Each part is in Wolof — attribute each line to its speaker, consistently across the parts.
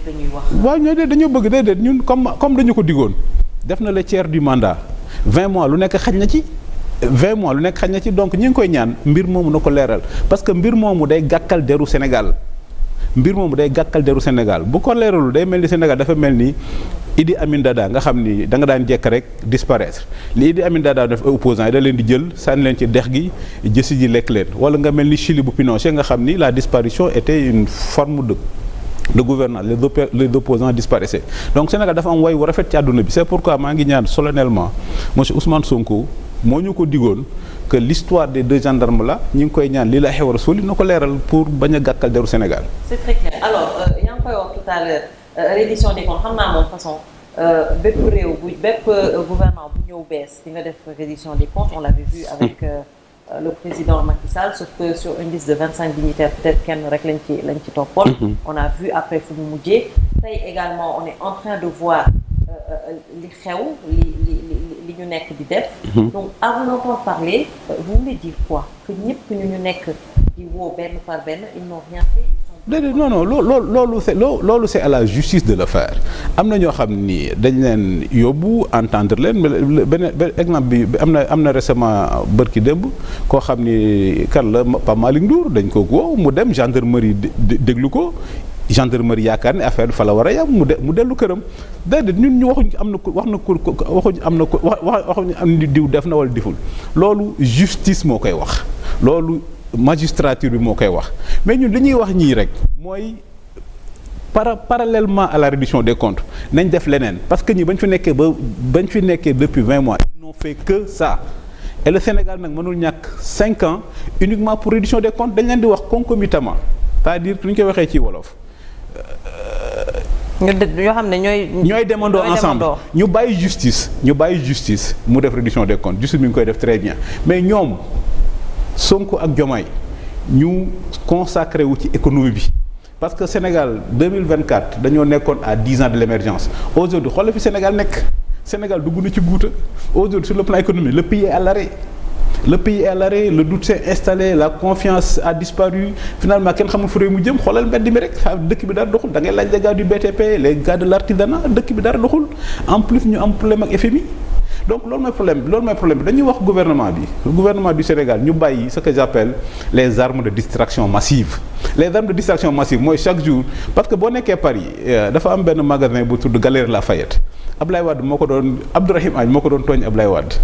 Speaker 1: la ñuy wax.
Speaker 2: waaw ñoo dañoo bëgg déedéet ñun comme dañu ko digoon def na le tiers du mandat 20 mois lu nekk xaj na ci. 20 mois lu nekk xaj na ci donc ñi ngi koy ñaan mbir moomu na ko leeral parce que mbir moomu day gàkkal deru Sénégal bu ko leeralul day mel ni Sénégal dafa mel ni Idi Amin Dada nga xam ni da nga daan jekk rek disparaître li Idi Amin Dada def opposants yi da leen di jël sànni leen ci dex gi jësi ji lekk leen wala nga mel ni Chili bu Pinochet nga xam ni la disparition était une forme de gouvernance les opposants disparaissaient donc Sénégal dafa am way wu rafet ci àdduna bi c'est pourquoi maa ngi ñaan solennellement monsieur Ousmane Sonko moo ñu ko digoon que l'histoire des 2 gendarmes là ñu ngi koy ñaan lii la xew Rassouli na ko leeral pour bañ a gàkkal deru Sénégal.
Speaker 1: c'est très clair alors yaa ngi koy wax tout à l'heure reddition des comptes xam naa moom façon bépp réew bépp gouvernement bu ñëw bees di nga def reddition des comptes on l'avait vu avec le président Macky Sall sauf que sur une liste de 25 dignitaires peut-être kenn rek lañ ci toppoon. On a vu après fu mu mujjee tey également on est en train de voir li xew li ñu nekk di def. Donc à vous entendre parler vous voulez dire quoi que ñëpp ñu nekk di woo benn par benn ils n'ont rien fait.
Speaker 2: déedéet non loolu c'est à la justice de le faire am na ñoo xam ni dañ leen yóbbu entendre leen benn exemple bi am na récemment bërki démb koo xam ni kan la Pape Malick Ndour dañ ko woo mu dem gendarmerie déglu ko gendarmerie yaakaar ne affaire bi fa la war a yam mu dellu këram déedéet ñun ñu waxuñ am na ko waxuñ am na ko waxuñ am ni diw def na wala diful loolu justice moo koy wax loolu magistrature bi moo koy wax mais ñun li ñuy wax ñii rek mooy parallèlement à la reddition des comptes nañ def leneen parce que ñi bañ fi nekkee depuis 20 mois ils n'ont fait que ça et le Sénégal nag mënul ñàkk 5 ans uniquement pour reddition des comptes dañ leen di wax concomitamment c'est-à-dire que ñu koy waxee ci wolof.
Speaker 1: ñoo xam ne
Speaker 2: ñooy demandoo ensemble ñu bàyyi justice mu def reddition des comptes justice mi ngi koy def très bien mais ñoom Sonko ak Diomaye ñu consacré wu ci économie bi parce que Sénégal 2024 dañoo nekkoon à 10 ans de l'émergence aujourd'hui xoolal fi Sénégal nekk Sénégal dugg na ci guuta aujourd'hui sur le plan économique le pays est à l'arrêt le doute s'est installé la confiance a disparu finalement kenn xamul fu réew mu jëm xoolal mbedd mi rek dëkk bi dara doxul da ngay laaj les gars du BTP les gars de l'artisanat dëkk bi dara doxul en plus ñu am problème ak FMI donc loolu mooy problème bi dañuy wax gouvernement du Sénégal ñu bàyyi ce que j'appelle les armes de distraction massive mooy chaque jour parce que boo nekkee Paris dafa am benn magasin bu tudd Galeries Lafayette Ablaye Wade Abdourahim Agne moo ko doon tooñ Ablaye Wade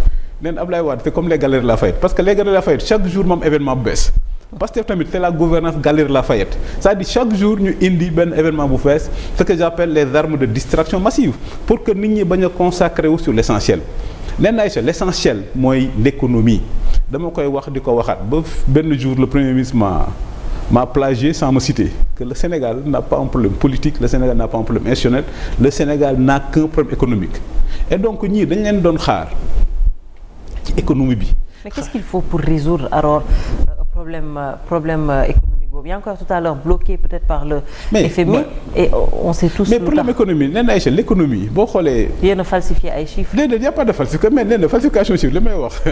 Speaker 2: neen Ablaye Wade c'est comme les Galeries Lafayette parce que les Galeries Lafayette chaque jour moom événement bu bees Pastef tamit c'est la gouvernance Galeries Lafayette c'est-à-dire chaque jour ñu indi benn événement bu fees ce que j'appelle les armes de distraction massive pour que nit ñi bañ a consacrer wu sur l'essentiel leen Aïcha l'essentiel mooy l'économie dama koy wax di ko waxaat ba benn jour le premier ministre m'a plagié sans me citer que le Sénégal n'a pas un problème politique le Sénégal n'a pas un problème institutionnel le Sénégal n'a qu'un problème économique et donc ñii dañ leen doon xaar ci économie bi.
Speaker 1: Mais qu'est-ce qu'il faut pour résoudre alors problème économique boobu yaa ngi koy wax tout à l'heure bloqué peut-être par le FMI et on sait tous.
Speaker 2: mais problème économie nee na Aïcha l'économie boo xoolee.
Speaker 1: yéen a falsifié ay chiffres.
Speaker 2: déedéet y a pas de falsification mais nee na falsification chiffre li may wax.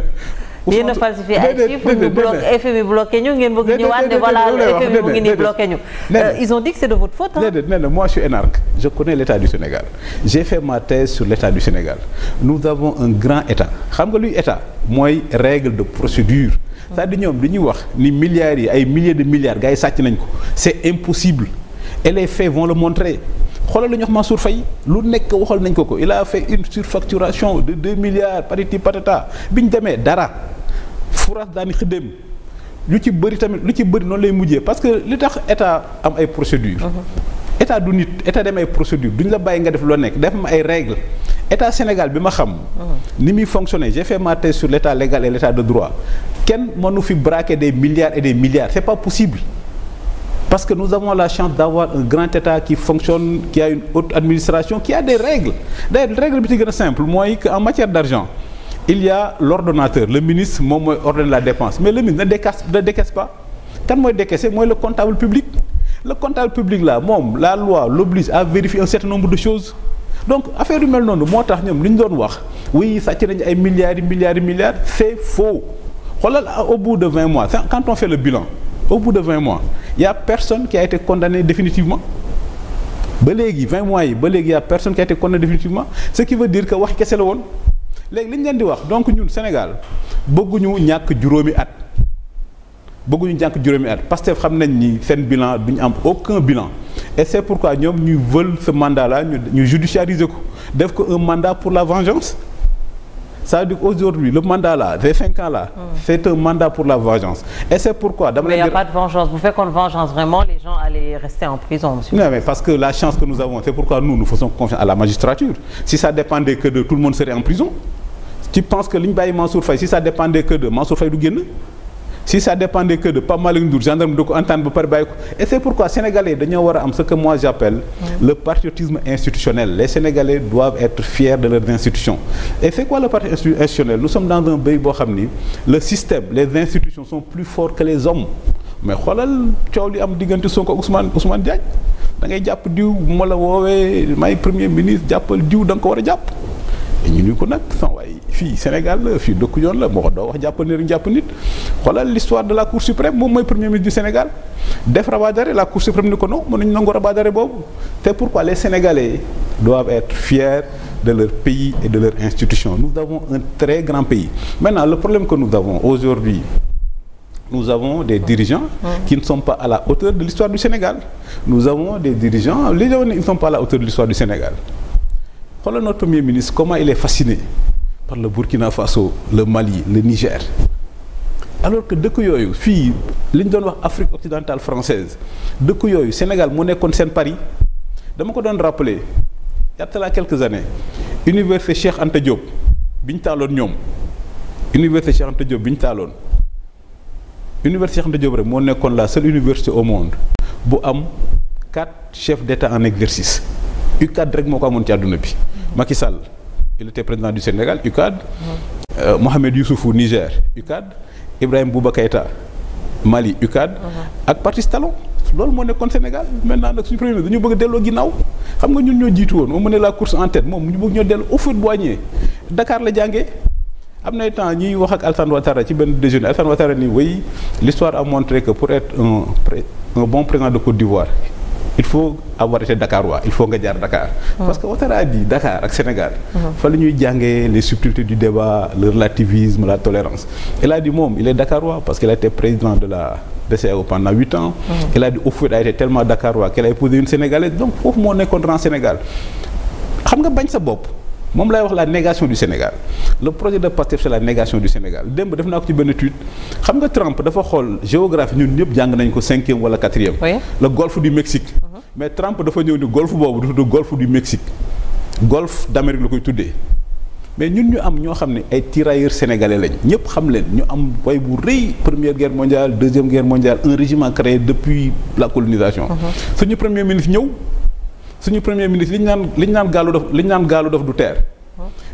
Speaker 1: yéen a falsifié ay chiffres ñu bloqué FMI bloqué ñu ngeen bëgg ñu wànde voilà FMI mu ngi nii bloqué ñu. ils ont dit que c'est de votre faute.
Speaker 2: déedéet nee na moi je suis énarque je connais l'état du Sénégal j'ai fait ma thèse sur l'état du Sénégal nous avons un grand état xam nga luy état mooy règle de procédure. c'est-à-dire ñoom li ñuy wax ni milliards yi ay milliers de milliards gars yi sàcc nañ ko c'est impossible et les faits vont le montrer xoolal la ñu wax Mansour Faye lu nekk waxal nañ ko il a fait une surfacturation de 2 milliards patati patata bi ñu demee dara foras daani xëddéem lu ci bëri noonu lay mujjee parce que li tax état am ay procédures état du nit état dem ay procédures duñ la bàyyi nga def loo nekk def am ay règles état Sénégal bi ma xam ni muy fonctionner j'ai fait ma thèse sur l'état légal et l'état de droit kenn mënu fi braquer des milliards et des milliards c'est pas possible parce que nous avons la chance d'avoir un grand état qui fonctionne qui a une haute administration qui a des règles d'ailleurs règle bi ci gën a simple mooy que en matière d'argent il y a l'ordonnateur le ministre moom mooy ordonner la dépense mais le ministre ne décaisse pas kan mooy décaisser mooy le comptable public là moom la loi l'oblige à vérifier un certain nombre de choses donc affaire yu mel noonu moo tax ñoom li ñu doon wax oui sàcc nañu ay milliards c'est faux xoolal au bout de 20 mois quand on fait le bilan au bout de 20 mois il y a personne qui a été condamné définitivement ba léegi 20 mois yi ba léegi y a personne qui a été condamné définitivement ce qui veut dire que wax kese la woon léegi li ñu leen di wax donc ñun Sénégal bëgguñu ñàkk juróomi at Pastef xam nañ ni seen bilan duñu am aucun bilan et c'est pourquoi ñoom ñu veulent ce mandat là ñu judiciariser ko def ko un mandat pour la vengeance. Ça veut dire qu'aujourd'hui, le mandat là, ces 5 ans là, c'est un mandat pour la vengeance. Et c'est pourquoi...
Speaker 1: Mais il n'y a pas de vengeance. Vous faites qu'on vengeance vraiment, les gens allaient rester en prison, monsieur.
Speaker 2: Non, mais parce que la chance que nous avons, c'est pourquoi nous faisons confiance à la magistrature. Si ça dépendait que de tout le monde serait en prison. Tu penses que Ligne Baye Mansour Faye, si ça dépendait que de Mansour Faye du génn, si ça dépendait que de Pape Malick Ndour, gendarme de ko entendre ba pare bàyyi ko. Et c'est pourquoi Sénégalais dañoo war a am ce que moi j'appelle le patriotisme institutionnel. Les Sénégalais doivent être fiers de leurs institutions. Et c'est quoi le patriotisme institutionnel? Nous sommes dans un pays boo xam ni le système, les institutions sont plus forts que les hommes. Mais xoolal coow li am diggante Sonko ak Ousmane Diagne da ngay jàpp diw bu ma la woowee may premier ministre jàppal diw da nga ko war a jàpp. ñu ni ko nag waaye fii Sénégal la fii dëkk yoon la moo ko doo wax jàppal ni rek jàpp nit xoolal l'histoire de la Cour suprême moom mooy premier ministre du Sénégal def rabat d'arrêt la Cour suprême ni ko non mënuñu nangu rabat d'arrêt boobu c'est pourquoi les Sénégalais doivent être fiers de leur pays et de leur institution. Nous avons un très grand pays. Maintenant le problème que nous avons aujourd'hui, nous avons des dirigeants qui ne sont pas à la hauteur de l'histoire du Sénégal. Nous avons des dirigeants, les gens ils ne sont pas à la hauteur de l'histoire du Sénégal. Voilà notre Premier ministre, comment il est fasciné par le Burkina Faso, le Mali, le Niger. Alors que dëkk yooyu fii li ñu doon wax Afrique occidentale française dëkk yooyu Sénégal moo nekkoon seen Paris dama ko doon rappeler il y a quelques années université Cheikh Anta Diop bi ñu taaloon ñoom université Cheikh Anta Diop bi ñu taaloon université Cheikh Anta Diop rek moo nekkoon la seule université au monde bu am 4 chefs d'État en exercice UCAD rek moo ko amoon ci àdduna bi. Macky Sall il était président du Sénégal UCAD. Mohamed Youssoufou Niger UCAD. Ibrahim Bouba Keïta Mali UCAD. ak Patrice Talon loolu moo nekkoon Sénégal maintenant nag suñu premier ministre dañu bëgg a delloo ginnaaw xam nga ñun ñoo jiitu woon on menait la course en tête moom ñu bëgg ñoo dellu Houphouët-Boigny Dakar la jàngee am na temps ñuy wax ak Alassane Ouattara ci benn déjeuner Alassane Ouattara ni oui l'histoire a montré que pour être un bon président de Côte d'Ivoire il faut avoir été Dakarois il faut nga jaar Dakar. parce que Ouattara a dit Dakar ak Sénégal. fa la ñuy jàngee les subtilités du débat le relativisme la tolérance. il a dit moom il est Dakarois parce qu'il a été président de la DCAO pendant 8 ans. il a dit Houphouët a été tellement Dakarois qu'elle a épousé une Sénégalaise donc foofu moo nekkoon grand Sénégal xam nga bañ sa bopp. moom lay wax la négation du Sénégal le projet de Pastef c'est la négation du Sénégal démb def naa ko ci benn étude xam nga Trump dafa xool géographie ñun ñëpp jàng nañ ko 5e wala 4e. Oui. Le golfe du Mexique. Mais Trump dafa ñëw ni golfe boobu du tudd golfe du Mexique golfe d'Amérique la koy tuddee mais ñun ñu am ñoo xam ne ay tirailleurs sénégalais lañ ñëpp xam leen ñu am way bu rëy première guerre mondiale deuxième guerre mondiale un régiment créé depuis la colonisation. suñu premier ministre ñëw. suñu premier ministre li ñu naan gaalu dof du teer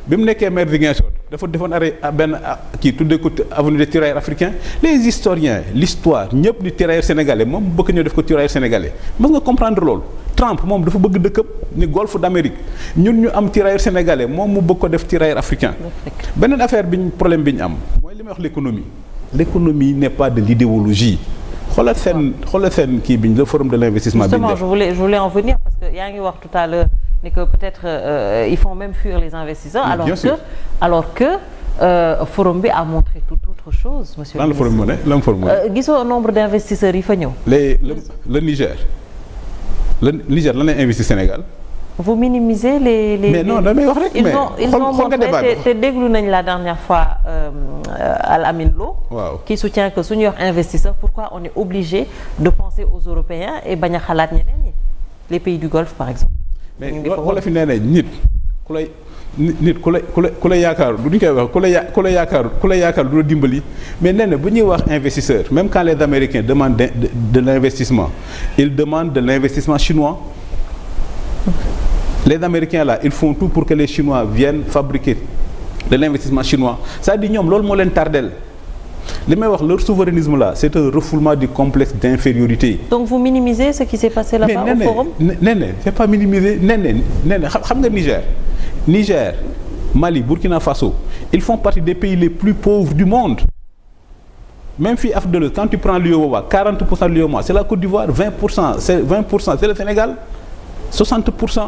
Speaker 2: bi mu nekkee maire Ziguinchor dafa defoon benn kii tuddee ko avenue des tirailleurs africains les historiens l'histoire ñëpp di tirailleurs sénégalais moom bëgg ñoo def ko tirailleurs sénégalais mës nga comprendre loolu Trump moom dafa bëgg dëkkam ni golfe d'Amérique ñun ñu am tirailleurs sénégalais moom mu bëgg ko def tirailleurs africain beneen affaire problème bi ñu am mooy li may wax l'économie n'est pas de l'idéologie xoolal seen kii bi le forum de l'investissement bi ñu def.
Speaker 1: Justement, je voulais en venir parce que yaa ngi wax tout à l'heure ni que peut-être ils font même fuir les investisseurs. alors que forum bi a montré toute autre chose, monsieur.
Speaker 2: Lan la forum mu ne
Speaker 1: gisoo nombre d'investisseurs yi fa ñëw.
Speaker 2: le Niger lan lay investir Sénégal.
Speaker 1: Vous minimisez les
Speaker 2: mais non damay wax rek mais
Speaker 1: ils ont montré te déglu nañ la dernière fois Al Amin Lo.
Speaker 2: waaw
Speaker 1: qui soutient que suñuy wax investisseur pourquoi on est obligé de penser aux Européens et bañ a xalaat ñeneen ñi les pays du Golfe par exemple.
Speaker 2: mais wala fi nee ne nit ku la yaakaar duñ koy wax ku la yaakaar du la dimbali mais nee na bu ñuy wax investisseur même quand les Américains demandent de l'investissement ils demandent de l'investissement chinois. Les Américains là ils font tout pour que les Chinois viennent fabriquer de l'investissement chinois c'est-à-dire ñoom loolu moo leen tardel li may wax leur souverainisme là c'est un refoulement du complexe d'infériorité. Donc
Speaker 1: vous minimisez ce qui s'est passé là-bas au forum?
Speaker 2: nee c'est pas minimiser nee xam nga Niger Mali Burkina Faso ils font partie des pays les plus pauvres du monde. Même fii Afrique de l'Ouest quand tu prends l'UEMOA 40% de l'UEMOA c'est la Côte d'Ivoire 20% c'est le Sénégal. 60%.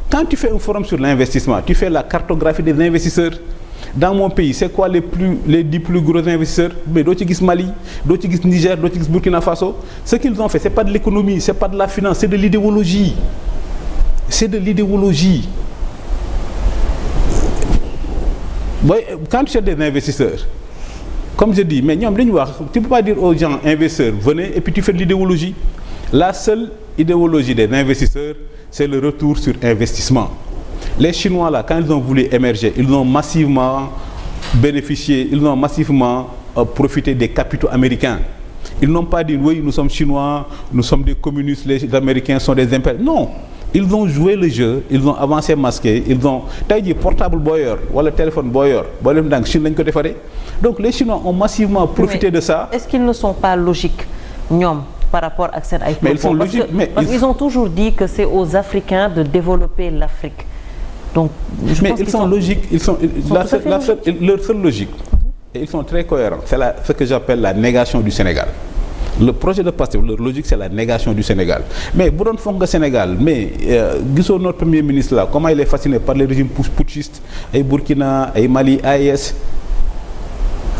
Speaker 2: Quand tu fais un forum sur l'investissement, tu fais la cartographie des investisseurs. Dans mon pays, c'est quoi les 10 plus gros investisseurs? Mais doo ci gis Mali, doo ci gis Niger, doo ci gis Burkina Faso. Ce qu'ils ont fait, c'est pas de l'économie, c'est pas de la finance, c'est de l'idéologie. C'est de l'idéologie. Quand tu cherches des investisseurs, comme je dis, mais ñoom dañu wax, tu peux pas dire aux gens investisseurs, venez et puis tu fais de l'idéologie. La seule idéologie des investisseurs, c'est le retour sur investissement. Les Chinois là, quand ils ont voulu émerger, ils ont massivement bénéficié, ils ont massivement profité des capitaux américains. Ils n'ont pas dit oui, nous sommes Chinois, nous sommes des communistes, les Américains sont des impérialistes. Non, ils ont joué le jeu, ils ont avancé masqué, ils ont tey jii portable boo yor wala téléphone boo yor boo leen dang Chine lañ ko defaree. Donc les Chinois ont massivement profité de ça.
Speaker 1: Est-ce qu'ils ne sont pas logiques ñoom par rapport ak seen ay propos?
Speaker 2: Mais ils sont logiques,
Speaker 1: parce qu'ils ont toujours dit que c'est aux Africains de développer l'Afrique. Donc,
Speaker 2: mais ils sont logiques, leur seule logique, et ils sont très cohérents. C'est ce que j'appelle la négation du Sénégal. Le projet de Pastef, leur logique, c'est la négation du Sénégal. Mais bu doon fonk nga Sénégal, mais gisoo notre premier ministre là, comment il est fasciné par les régimes putschistes, ay Burkina, ay Mali, AES.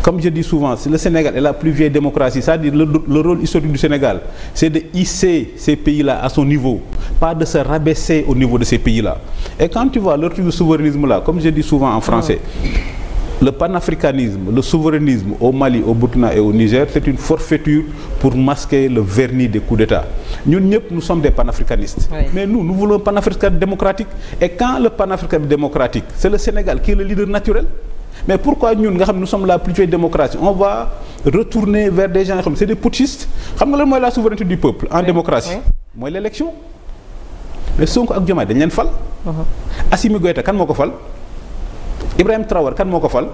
Speaker 2: Comme je dis souvent, le Sénégal est la plus vieille démocratie. C'est-à-dire le rôle historique du Sénégal, c'est de hisser ces pays-là à son niveau, pas de se rabaisser au niveau de ces pays-là. Et quand tu vois le truc de souverainisme-là, comme je dis souvent en français, le panafricanisme, le souverainisme au Mali, au Burkina et au Niger, c'est une forfaiture pour masquer le vernis des coups d'État. Nous sommes des panafricanistes. Oui. Mais nous voulons un panafricanisme démocratique. Et quand le panafricanisme démocratique, c'est le Sénégal qui est le leader naturel. Mais pourquoi nous sommes la plus vieille démocratie? On va retourner vers des gens comme c'est des putschistes. Xam nga lan mooy la souveraineté du peuple en démocratie? Mooy l'élection. Mais Sonko ak Diomaye dañ leen fal. Assimi Goïta kan moo ko fal? Ibrahim Traoré kan moo ko fal?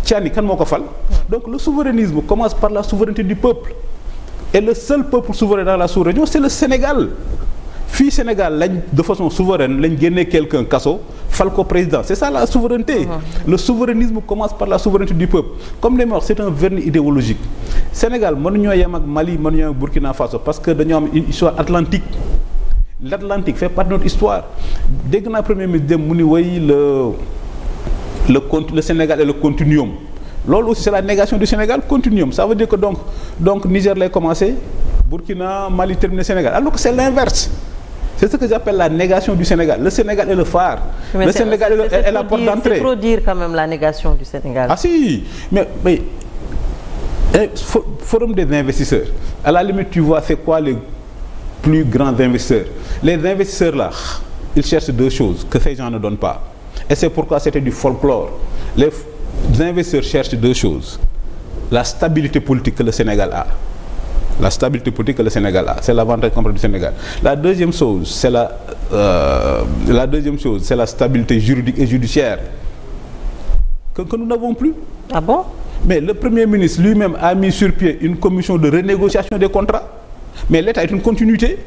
Speaker 2: Tiani kan moo ko fal? Donc le souverainisme commence par la souveraineté du peuple. Et le seul peuple souverain dans la sous-région, c'est le Sénégal. Fii Sénégal lañ de façon souveraine lañ génnee quelqu'un kaso fal ko président, c'est ça la souveraineté. Le souverainisme commence par la souveraineté du peuple. Comme les morts, c'est un vernis idéologique. Sénégal mënuñoo yem ak Mali, mënuñoo yem ak Burkina Faso parce que dañoo am une histoire atlantique. L'Atlantique fait partie de notre histoire. Dégg naa premier ministre dem mu ni way le Sénégal est le continuum. Loolu aussi c'est la négation du Sénégal, continuum. Ça veut dire que donc Niger lay commencer, Burkina, Mali terminer Sénégal. Alors que c'est l'inverse. C'est ce que j'appelle la négation du Sénégal. Le Sénégal est le phare. Mais le Sénégal est la porte d'entrée.
Speaker 1: C'est trop dire quand même la négation du Sénégal.
Speaker 2: Ah si, mais forum des investisseurs. À la limite, tu vois, c'est quoi les plus grands investisseurs? Les investisseurs là, ils cherchent deux choses que ces gens ne donnent pas. Et c'est pourquoi c'était du folklore. Les investisseurs cherchent deux choses. La stabilité politique que le Sénégal a. La stabilité politique que le Sénégal a, c'est l'avantage complet du Sénégal. La deuxième chose, c'est la stabilité juridique et judiciaire que nous n'avons plus.
Speaker 1: Ah bon?
Speaker 2: Mais le Premier ministre lui-même a mis sur pied une commission de renégociation des contrats. Mais l'État est une continuité.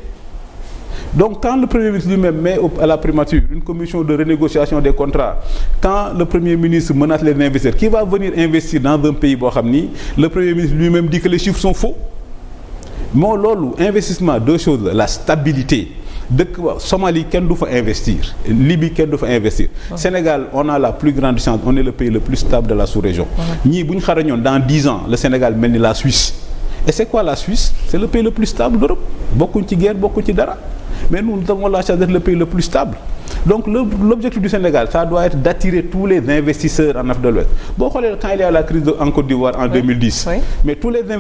Speaker 2: Donc quand le Premier ministre lui-même met à la primature une commission de renégociation des contrats, quand le Premier ministre menace les investisseurs, qui va venir investir dans un pays boo xam ni, le Premier ministre lui-même dit que les chiffres sont faux. Moo loolu investissement, deux choses, la stabilité. Dëkk Somalie kenn du fa investir, Libye kenn du fa investir. Sénégal, on a la plus grande chance, on est le pays le plus stable de la sous-région. Ñii bu ñu xarañoon dans 10 ans, le Sénégal mel ni la Suisse. Et c'est quoi la Suisse? C'est le pays le plus stable d'Europe. Bokkuñ ci guerre, bokkuñ ci dara. Mais nous avons la chance d'être le pays le plus stable. Donc l'objectif du Sénégal, ça doit être d'attirer tous les investisseurs en Afrique de l'Ouest. Boo xoolee quand il y a la crise en Côte d'Ivoire en 2010, mais tous les